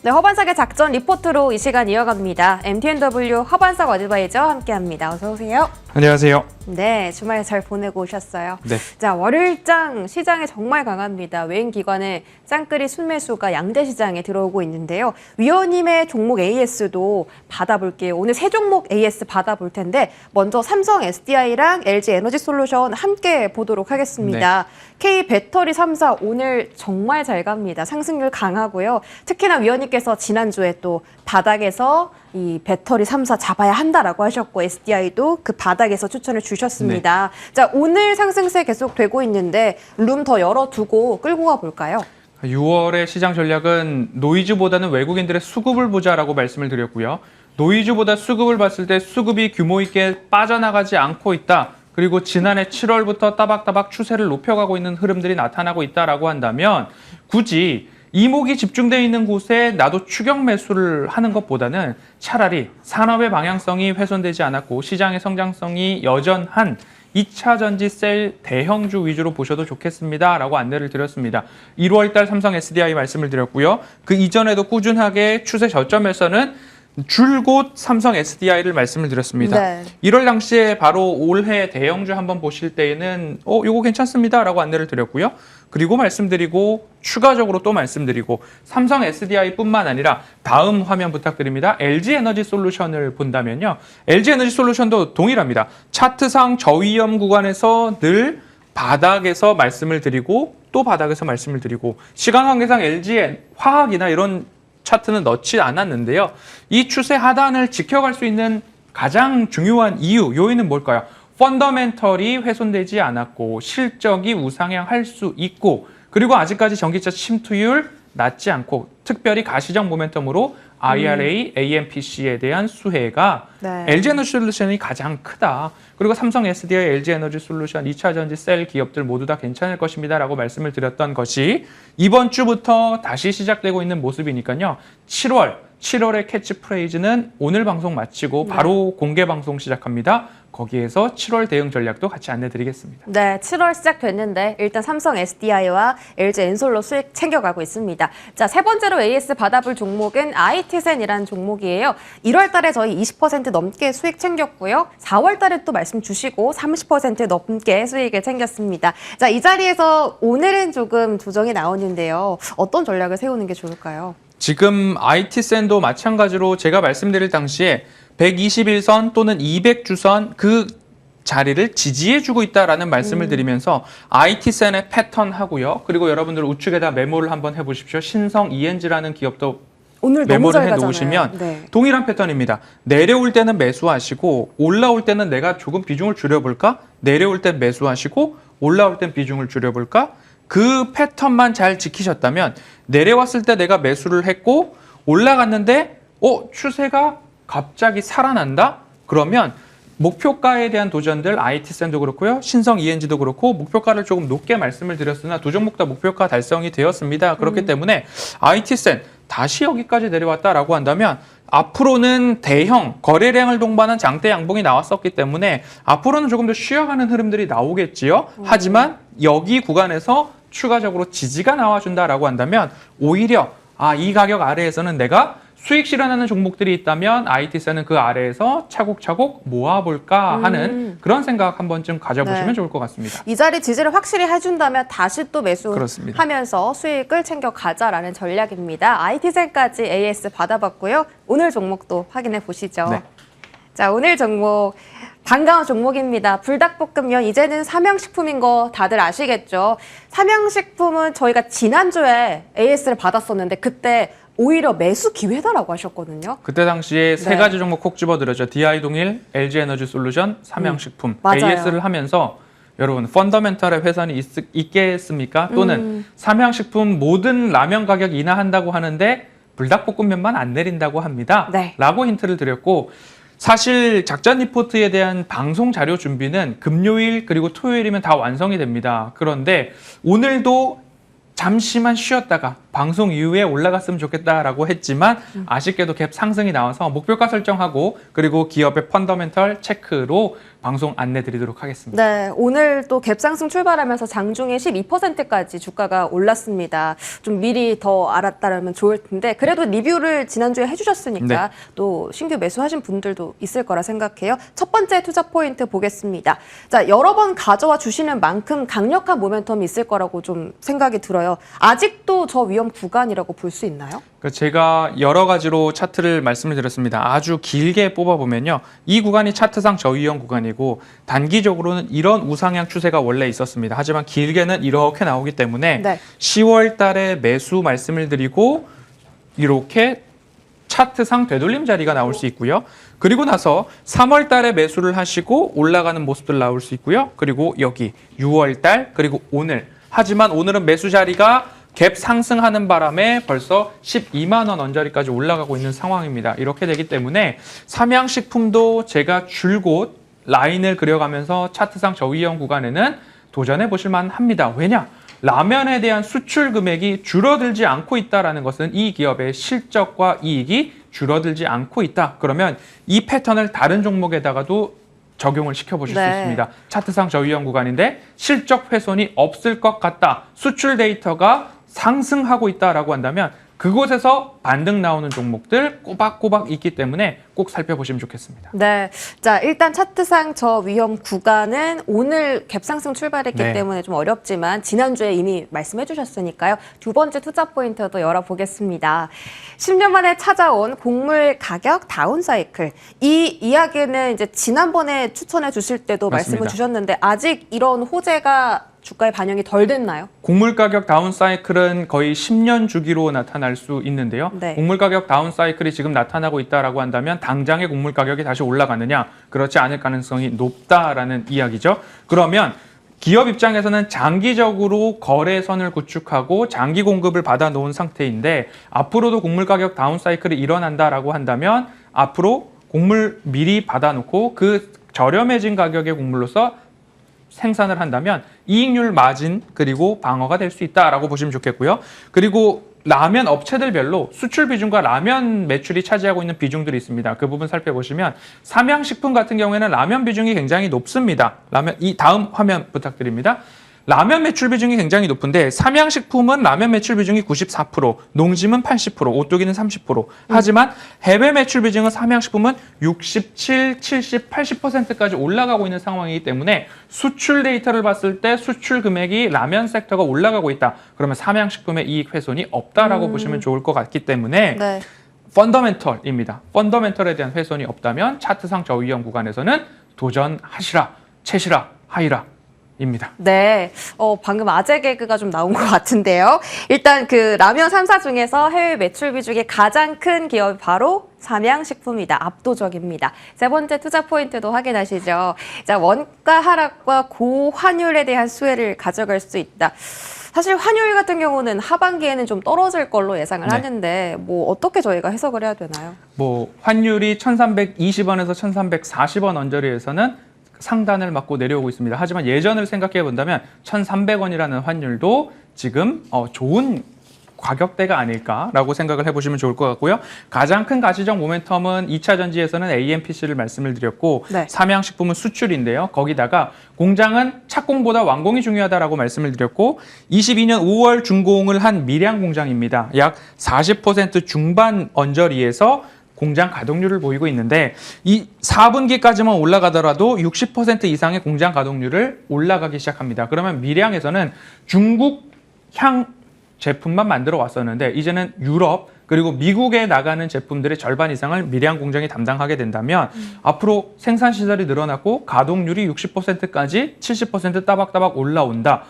네, 허반삭의 작전 리포트로 이 시간 이어갑니다. MTNW 허반삭 어드바이저 함께합니다. 어서 오세요. 안녕하세요. 네, 주말 잘 보내고 오셨어요. 네. 자, 월요일장 시장에 정말 강합니다. 외인 기관의 짱끌이 순매수가 양대 시장에 들어오고 있는데요. 위원님의 종목 AS도 받아볼게요. 오늘 세 종목 AS 받아볼 텐데 먼저 삼성 SDI랑 LG 에너지솔루션 함께 보도록 하겠습니다. K 배터리 3사 오늘 정말 잘 갑니다. 상승률 강하고요. 특히나 위원님께서 지난주에 또 바닥에서 이 배터리 3사 잡아야 한다라고 하셨고 SDI도 그 바닥에서 추천을 주셨습니다. 네. 자, 오늘 상승세 계속되고 있는데 룸 더 열어두고 끌고 가볼까요? 6월의 시장 전략은 노이즈보다는 외국인들의 수급을 보자라고 말씀을 드렸고요. 노이즈보다 수급을 봤을 때 수급이 규모 있게 빠져나가지 않고 있다. 그리고 지난해 7월부터 따박따박 추세를 높여가고 있는 흐름들이 나타나고 있다라고 한다면 굳이 이목이 집중되어 있는 곳에 나도 추격 매수를 하는 것보다는 차라리 산업의 방향성이 훼손되지 않았고 시장의 성장성이 여전한 2차 전지 셀 대형주 위주로 보셔도 좋겠습니다. 라고 안내를 드렸습니다. 1월달 삼성 SDI 말씀을 드렸고요. 그 이전에도 꾸준하게 추세 저점에서는 줄곧 삼성 SDI를 말씀을 드렸습니다. 네. 1월 당시에 바로 올해 대형주 한번 보실 때에는 요거 괜찮습니다. 라고 안내를 드렸고요. 그리고 말씀드리고 추가적으로 또 말씀드리고 삼성 SDI뿐만 아니라 다음 화면 부탁드립니다. LG 에너지 솔루션을 본다면요. LG 에너지 솔루션도 동일합니다. 차트상 저위험 구간에서 늘 바닥에서 말씀을 드리고 또 바닥에서 말씀을 드리고 시간 관계상 LG 화학이나 이런 차트는 넣지 않았는데요. 이 추세 하단을 지켜갈 수 있는 가장 중요한 요인은 뭘까요? 펀더멘털이 훼손되지 않았고 실적이 우상향할 수 있고 그리고 아직까지 전기차 침투율 낮지 않고 특별히 가시적 모멘텀으로 IRA, AMPC에 대한 수혜가 네. LG 에너지 솔루션이 가장 크다. 그리고 삼성 SDI, LG 에너지 솔루션, 2차 전지 셀 기업들 모두 다 괜찮을 것입니다. 라고 말씀을 드렸던 것이 이번 주부터 다시 시작되고 있는 모습이니까요. 7월의 캐치프레이즈는 오늘 방송 마치고 바로 공개 방송 시작합니다. 거기에서 7월 대응 전략도 같이 안내드리겠습니다. 네, 7월 시작됐는데 일단 삼성 SDI와 LG 엔솔로 수익 챙겨가고 있습니다. 자, 세 번째로 AS 받아볼 종목은 IT센이라는 종목이에요. 1월 달에 저희 20% 넘게 수익 챙겼고요. 4월 달에 또 말씀 주시고 30% 넘게 수익을 챙겼습니다. 자, 이 자리에서 오늘은 조금 조정이 나오는데요. 어떤 전략을 세우는 게 좋을까요? 지금 IT센도 마찬가지로 제가 말씀드릴 당시에 121선 또는 200주선 그 자리를 지지해주고 있다라는 말씀을 드리면서 IT센의 패턴하고요. 그리고 여러분들 우측에다 메모를 한번 해보십시오. 신성 ENG라는 기업도 오늘 메모를 너무 잘 해놓으시면 네. 동일한 패턴입니다. 내려올 때는 매수하시고 올라올 때는 내가 조금 비중을 줄여볼까? 내려올 땐 매수하시고 올라올 땐 비중을 줄여볼까? 그 패턴만 잘 지키셨다면 내려왔을 때 내가 매수를 했고 올라갔는데 추세가 갑자기 살아난다? 그러면 목표가에 대한 도전들 IT센도 그렇고요. 신성 ENG도 그렇고 목표가를 조금 높게 말씀을 드렸으나 두 종목 다 목표가 달성이 되었습니다. 그렇기 때문에 IT센 다시 여기까지 내려왔다라고 한다면 앞으로는 대형 거래량을 동반한 장대 양봉이 나왔었기 때문에 앞으로는 조금 더 쉬어가는 흐름들이 나오겠지요. 하지만 여기 구간에서 추가적으로 지지가 나와준다라고 한다면 오히려 이 가격 아래에서는 내가 수익 실현하는 종목들이 있다면 IT센은 그 아래에서 차곡차곡 모아볼까 하는 그런 생각 한 번쯤 가져보시면 좋을 것 같습니다. 이 자리 지지를 확실히 해준다면 다시 또 그렇습니다. 매수하면서 수익을 챙겨가자라는 전략입니다. IT센까지 AS 받아봤고요. 오늘 종목도 확인해 보시죠. 네. 자, 오늘 종목 반가운 종목입니다. 불닭볶음면 이제는 삼양식품인 거 다들 아시겠죠? 삼양식품은 저희가 지난주에 AS를 받았었는데 그때 오히려 매수 기회다라고 하셨거든요. 그때 당시에 세 가지 종목 콕 집어들었죠. DI동일, LG 에너지 솔루션, 삼양식품. AS를 하면서 여러분 펀더멘털의 훼손이 있겠습니까? 또는 삼양식품 모든 라면 가격 인하한다고 하는데 불닭볶음면만 안 내린다고 합니다. 라고 힌트를 드렸고 사실 작전 리포트에 대한 방송 자료 준비는 금요일 그리고 토요일이면 다 완성이 됩니다. 그런데 오늘도 잠시만 쉬었다가 방송 이후에 올라갔으면 좋겠다라고 했지만 아쉽게도 갭 상승이 나와서 목표가 설정하고 그리고 기업의 펀더멘털 체크로 방송 안내 드리도록 하겠습니다. 네, 오늘 또 갭상승 출발하면서 장중에 12%까지 주가가 올랐습니다. 좀 미리 더 알았다면 좋을 텐데 그래도 리뷰를 지난주에 해주셨으니까 네. 또 신규 매수하신 분들도 있을 거라 생각해요. 첫 번째 투자 포인트 보겠습니다. 자, 여러 번 가져와 주시는 만큼 강력한 모멘텀이 있을 거라고 좀 생각이 들어요. 아직도 저 위험 구간이라고 볼 수 있나요? 제가 여러 가지로 차트를 말씀을 드렸습니다. 아주 길게 뽑아보면요. 이 구간이 차트상 저위험 구간이고 단기적으로는 이런 우상향 추세가 원래 있었습니다. 하지만 길게는 이렇게 나오기 때문에 네. 10월 달에 매수 말씀을 드리고 이렇게 차트상 되돌림 자리가 나올 수 있고요. 그리고 나서 3월 달에 매수를 하시고 올라가는 모습들 나올 수 있고요. 그리고 여기 6월 달 그리고 오늘. 하지만 오늘은 매수 자리가 갭 상승하는 바람에 벌써 12만 원 언저리까지 올라가고 있는 상황입니다. 이렇게 되기 때문에 삼양식품도 제가 줄곧 라인을 그려가면서 차트상 저위험 구간에는 도전해 보실 만합니다. 왜냐? 라면에 대한 수출 금액이 줄어들지 않고 있다는 것은 이 기업의 실적과 이익이 줄어들지 않고 있다. 그러면 이 패턴을 다른 종목에다가도 적용을 시켜보실 수 있습니다. 차트상 저위험 구간인데 실적 훼손이 없을 것 같다. 수출 데이터가 상승하고 있다라고 한다면 그곳에서 반등 나오는 종목들 꼬박꼬박 있기 때문에 꼭 살펴보시면 좋겠습니다. 네, 자 일단 차트상 저 위험 구간은 오늘 갭상승 출발했기 네. 때문에 좀 어렵지만 지난주에 이미 말씀해 주셨으니까요. 두 번째 투자 포인트도 열어보겠습니다. 10년 만에 찾아온 곡물 가격 다운 사이클. 이 이야기는 이제 지난번에 추천해 주실 때도 맞습니다. 말씀을 주셨는데 아직 이런 호재가 주가에 반영이 덜 됐나요? 곡물 가격 다운 사이클은 거의 10년 주기로 나타날 수 있는데요. 네. 곡물 가격 다운 사이클이 지금 나타나고 있다라고 한다면 당장의 곡물 가격이 다시 올라가느냐? 그렇지 않을 가능성이 높다라는 이야기죠. 그러면 기업 입장에서는 장기적으로 거래선을 구축하고 장기 공급을 받아 놓은 상태인데 앞으로도 곡물 가격 다운 사이클이 일어난다라고 한다면 앞으로 곡물 미리 받아 놓고 그 저렴해진 가격의 곡물로서 생산을 한다면 이익률 마진 그리고 방어가 될 수 있다라고 보시면 좋겠고요. 그리고 라면 업체들별로 수출 비중과 라면 매출이 차지하고 있는 비중들이 있습니다. 그 부분 살펴보시면 삼양식품 같은 경우에는 라면 비중이 굉장히 높습니다. 라면 이 다음 화면 부탁드립니다. 라면 매출 비중이 굉장히 높은데 삼양식품은 라면 매출 비중이 94%, 농심은 80%, 오뚜기는 30%. 하지만 해외 매출 비중은 삼양식품은 67, 70, 80%까지 올라가고 있는 상황이기 때문에 수출 데이터를 봤을 때 수출 금액이 라면 섹터가 올라가고 있다. 그러면 삼양식품의 이익 훼손이 없다라고 보시면 좋을 것 같기 때문에 네. 펀더멘털입니다. 펀더멘털에 대한 훼손이 없다면 차트상 저위험 구간에서는 도전하시라, 채시라, 하이라. 입니다. 네, 방금 아재 개그가 좀 나온 것 같은데요. 일단 그 라면 3사 중에서 해외 매출 비중이 가장 큰 기업이 바로 삼양식품이다. 압도적입니다. 세 번째 투자 포인트도 확인하시죠. 자, 원가 하락과 고환율에 대한 수혜를 가져갈 수 있다. 사실 환율 같은 경우는 하반기에는 좀 떨어질 걸로 예상을 네. 하는데 뭐 어떻게 저희가 해석을 해야 되나요? 뭐 환율이 1,320원에서 1,340원 언저리에서는 상단을 맞고 내려오고 있습니다. 하지만 예전을 생각해 본다면 1,300원이라는 환율도 지금 좋은 가격대가 아닐까라고 생각을 해보시면 좋을 것 같고요. 가장 큰 가시적 모멘텀은 2차 전지에서는 AMPC를 말씀을 드렸고 네. 삼양식품은 수출인데요. 거기다가 공장은 착공보다 완공이 중요하다라고 말씀을 드렸고 22년 5월 준공을 한 밀양 공장입니다. 약 40% 중반 언저리에서 공장 가동률을 보이고 있는데 이 4분기까지만 올라가더라도 60% 이상의 공장 가동률을 올라가기 시작합니다. 그러면 밀양에서는 중국 향 제품만 만들어 왔었는데 이제는 유럽 그리고 미국에 나가는 제품들의 절반 이상을 밀양 공장이 담당하게 된다면 앞으로 생산 시설이 늘어나고 가동률이 60%까지 70% 따박따박 올라온다.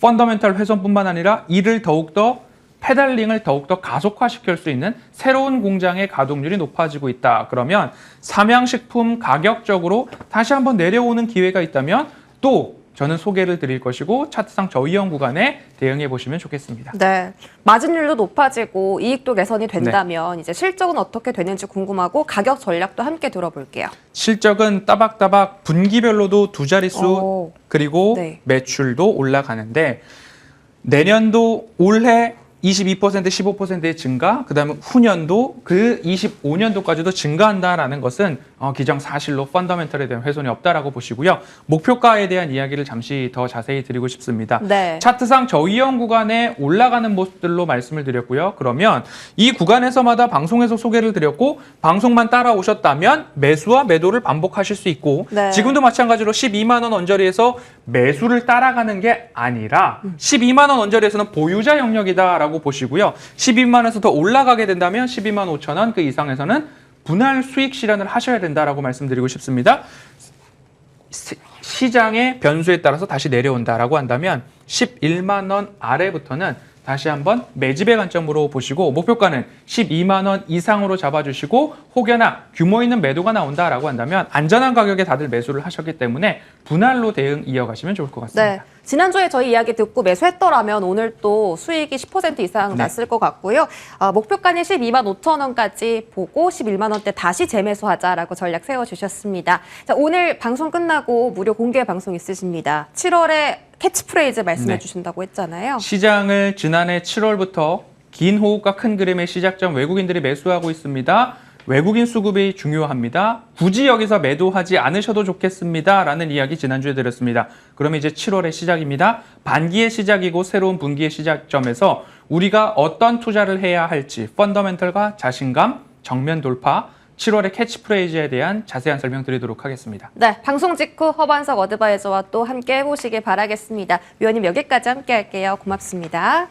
펀더멘털 훼손뿐만 아니라 이를 더욱더 페달링을 더욱더 가속화시킬 수 있는 새로운 공장의 가동률이 높아지고 있다. 그러면 삼양식품 가격적으로 다시 한번 내려오는 기회가 있다면 또 저는 소개를 드릴 것이고 차트상 저위험 구간에 대응해 보시면 좋겠습니다. 네, 마진율도 높아지고 이익도 개선이 된다면 이제 실적은 어떻게 되는지 궁금하고 가격 전략도 함께 들어볼게요. 실적은 따박따박 분기별로도 두 자릿수 그리고 네. 매출도 올라가는데 내년도 올해 22% 15%의 증가, 그다음에 후년도 그 25년도까지도 증가한다라는 것은 기정사실로 펀더멘털에 대한 훼손이 없다라고 보시고요. 목표가에 대한 이야기를 잠시 더 자세히 드리고 싶습니다. 네. 차트상 저위험 구간에 올라가는 모습들로 말씀을 드렸고요. 그러면 이 구간에서마다 방송에서 소개를 드렸고 방송만 따라오셨다면 매수와 매도를 반복하실 수 있고 네. 지금도 마찬가지로 12만 원 언저리에서 매수를 따라가는 게 아니라 12만 원 언저리에서는 보유자 영역이다라고 보시고요. 12만 원에서 더 올라가게 된다면 12만 5천 원 그 이상에서는 분할 수익 실현을 하셔야 된다라고 말씀드리고 싶습니다. 시장의 변수에 따라서 다시 내려온다라고 한다면 11만 원 아래부터는 다시 한번 매집의 관점으로 보시고 목표가는 12만 원 이상으로 잡아주시고 혹여나 규모 있는 매도가 나온다라고 한다면 안전한 가격에 다들 매수를 하셨기 때문에 분할로 대응 이어가시면 좋을 것 같습니다. 네. 지난주에 저희 이야기 듣고 매수했더라면 오늘 또 수익이 10% 이상 났을 것 같고요. 목표가는 12만 5천 원까지 보고 11만 원대 다시 재매수하자라고 전략 세워주셨습니다. 자, 오늘 방송 끝나고 무료 공개 방송 있으십니다. 7월에 캐치프레이즈 말씀해 주신다고 했잖아요. 시장을 지난해 7월부터 긴 호흡과 큰 그림의 시작점 외국인들이 매수하고 있습니다. 외국인 수급이 중요합니다. 굳이 여기서 매도하지 않으셔도 좋겠습니다. 라는 이야기 지난주에 드렸습니다. 그러면 이제 7월의 시작입니다. 반기의 시작이고 새로운 분기의 시작점에서 우리가 어떤 투자를 해야 할지 펀더멘털과 자신감, 정면 돌파, 7월의 캐치프레이즈에 대한 자세한 설명 드리도록 하겠습니다. 네, 방송 직후 허반석 어드바이저와 또 함께 해보시길 바라겠습니다. 위원님 여기까지 함께 할게요. 고맙습니다.